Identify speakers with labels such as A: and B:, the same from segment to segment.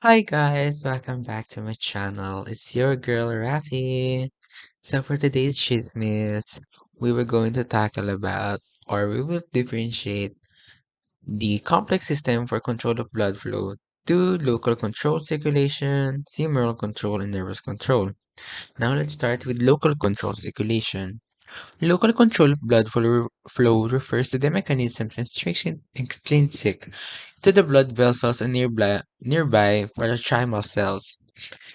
A: Hi guys, welcome back to my channel. It's your girl Rafi. So for today's chismis, we were going to tackle about or we will differentiate the complex system for control of blood flow to local control circulation, humoral control, and nervous control. Now let's start with local control circulation. Local control of blood flow refers to the mechanisms and intrinsic to the blood vessels and nearby parenchymal cells.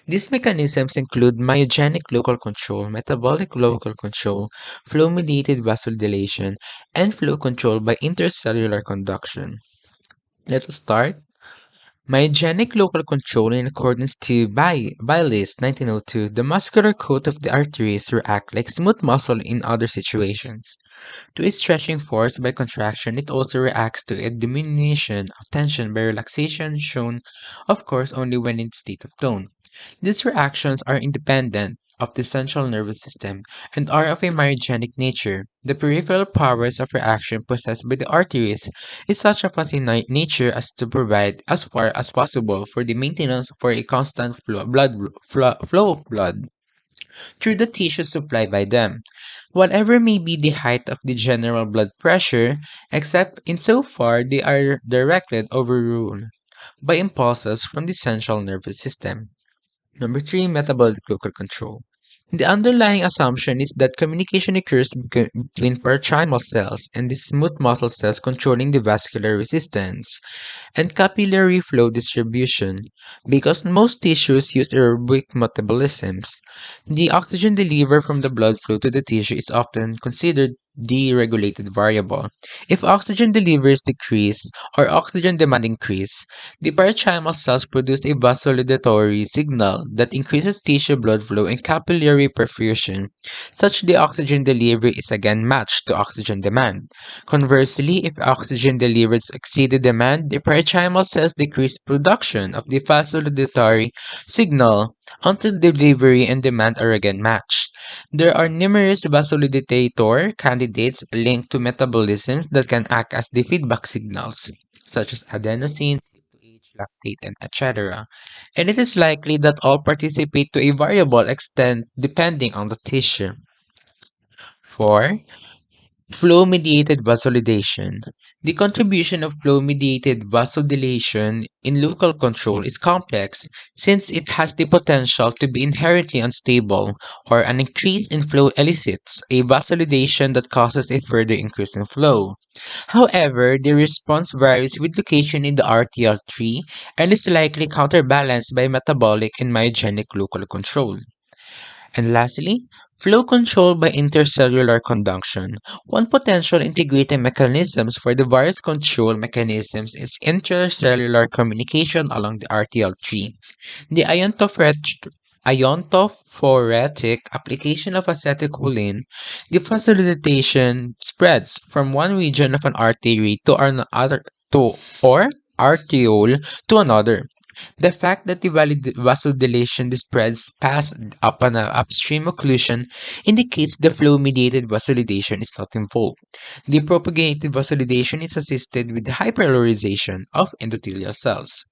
A: These mechanisms include myogenic local control, metabolic local control, flow-mediated vasodilation, and flow control by intercellular conduction. Let us start. Myogenic local control in accordance to Baylis 1902, the muscular coat of the arteries react like smooth muscle in other situations. To its stretching force by contraction, it also reacts to a diminution of tension by relaxation, shown, of course, only when in state of tone. These reactions are independent of the central nervous system and are of a myogenic nature. The peripheral powers of reaction possessed by the arteries is such of a nature as to provide, as far as possible, for the maintenance for a constant flow of blood through the tissues supplied by them, whatever may be the height of the general blood pressure, except insofar they are directed overruled by impulses from the central nervous system. Number three, metabolic local control. The underlying assumption is that communication occurs between parenchymal cells and the smooth muscle cells controlling the vascular resistance and capillary flow distribution. Because most tissues use aerobic metabolisms, the oxygen delivered from the blood flow to the tissue is often considered the regulated variable. If oxygen deliveries decrease or oxygen demand increase, the parenchymal cells produce a vasodilatory signal that increases tissue blood flow and capillary perfusion. Such the oxygen delivery is again matched to oxygen demand. Conversely, if oxygen delivered exceeded demand, the parenchymal cells decrease production of the vasodilatory signal until delivery and demand are again matched. There are numerous vasodilator candidates linked to metabolisms that can act as the feedback signals, such as adenosine, C2H, lactate, and etc. And it is likely that all participate to a variable extent depending on the tissue. 4. Flow-mediated vasodilation. The contribution of flow-mediated vasodilation in local control is complex since it has the potential to be inherently unstable, or an increase in flow elicits a vasodilation that causes a further increase in flow. However, the response varies with location in the arterial tree and is likely counterbalanced by metabolic and myogenic local control. And lastly, flow control by intercellular conduction. One potential integrated mechanisms for the various control mechanisms is intercellular communication along the arterial tree. The iontophoretic application of acetylcholine, the facilitation spreads from one region of an artery to another to or arteriole to another. The fact that the vasodilation spreads past up an upstream occlusion indicates the flow-mediated vasodilation is not involved. The propagated vasodilation is assisted with the hyperpolarization of endothelial cells.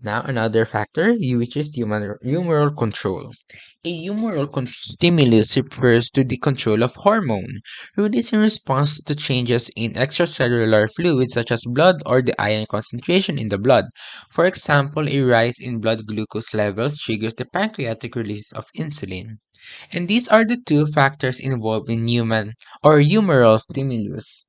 A: Now another factor, which is humoral control. A stimulus refers to the control of hormone, released in response to changes in extracellular fluids such as blood or the iron concentration in the blood. For example, a rise in blood glucose levels triggers the pancreatic release of insulin. And these are the two factors involved in human or humoral stimulus.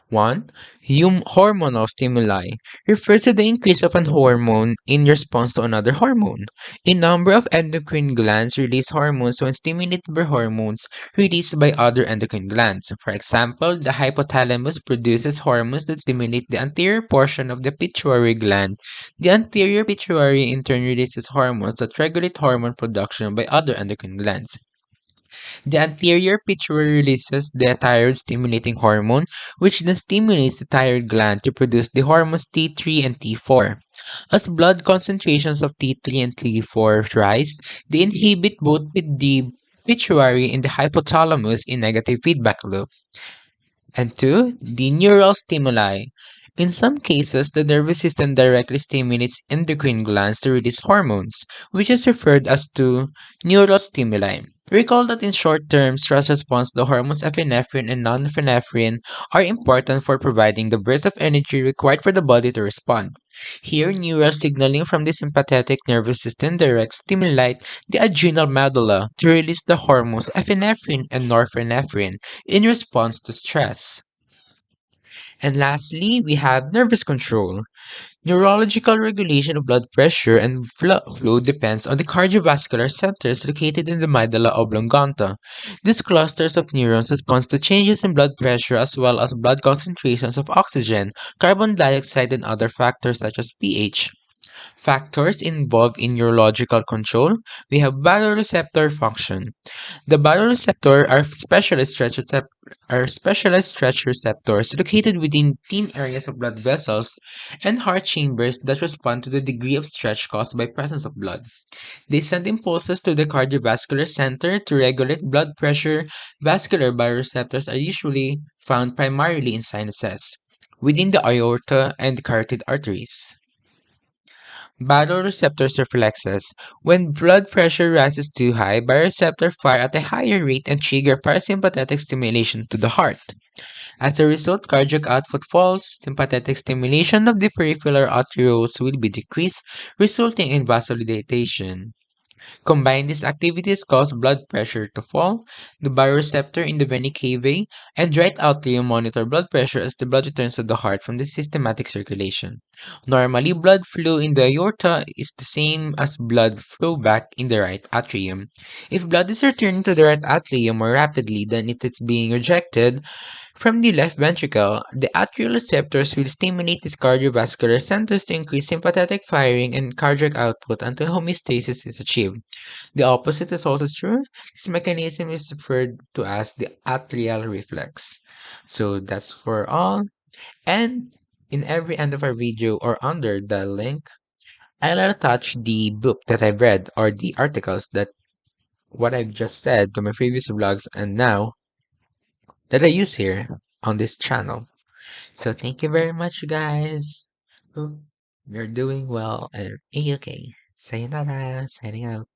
A: 1. Hormonal stimuli refers to the increase of an hormone in response to another hormone. A number of endocrine glands release hormones when stimulated by hormones released by other endocrine glands. For example, the hypothalamus produces hormones that stimulate the anterior portion of the pituitary gland. The anterior pituitary in turn releases hormones that regulate hormone production by other endocrine glands. The anterior pituitary releases the thyroid-stimulating hormone, which then stimulates the thyroid gland to produce the hormones T3 and T4. As blood concentrations of T3 and T4 rise, they inhibit both with the pituitary and the hypothalamus in negative feedback loop. And two, the neural stimuli. In some cases, the nervous system directly stimulates endocrine glands to release hormones, which is referred as to neural stimuli. Recall that in short-term stress response, the hormones epinephrine and norepinephrine are important for providing the burst of energy required for the body to respond. Here, neural signaling from the sympathetic nervous system directs stimulate the adrenal medulla to release the hormones epinephrine and norepinephrine in response to stress. And lastly, we have nervous control. Neurological regulation of blood pressure and flow depends on the cardiovascular centers located in the medulla oblongata. These clusters of neurons respond to changes in blood pressure as well as blood concentrations of oxygen, carbon dioxide, and other factors such as pH. Factors involved in neurological control, we have baroreceptor function. The baroreceptor are specialized stretch receptors located within thin areas of blood vessels and heart chambers that respond to the degree of stretch caused by presence of blood. They send impulses to the cardiovascular center to regulate blood pressure. Vascular baroreceptors are usually found primarily in sinuses, within the aorta and carotid arteries. Baroreceptors reflexes. When blood pressure rises too high, baroreceptors fire at a higher rate and trigger parasympathetic stimulation to the heart. As a result, cardiac output falls, sympathetic stimulation of the peripheral arterioles will be decreased, resulting in vasodilatation. Combine these activities cause blood pressure to fall, the baroreceptor in the vena cava and right atrium monitor blood pressure as the blood returns to the heart from the systematic circulation. Normally, blood flow in the aorta is the same as blood flow back in the right atrium. If blood is returning to the right atrium more rapidly than it is being rejected from the left ventricle, the atrial receptors will stimulate these cardiovascular centers to increase sympathetic firing and cardiac output until homeostasis is achieved. The opposite is also true. This mechanism is referred to as the atrial reflex. So that's for all. And in every end of our video or under the link, I'll attach the book that I've read or the articles that what I've just said to my previous vlogs and now that I use here on this channel. So thank you very much, guys. Hope you're doing well and okay. Sayonara, signing out.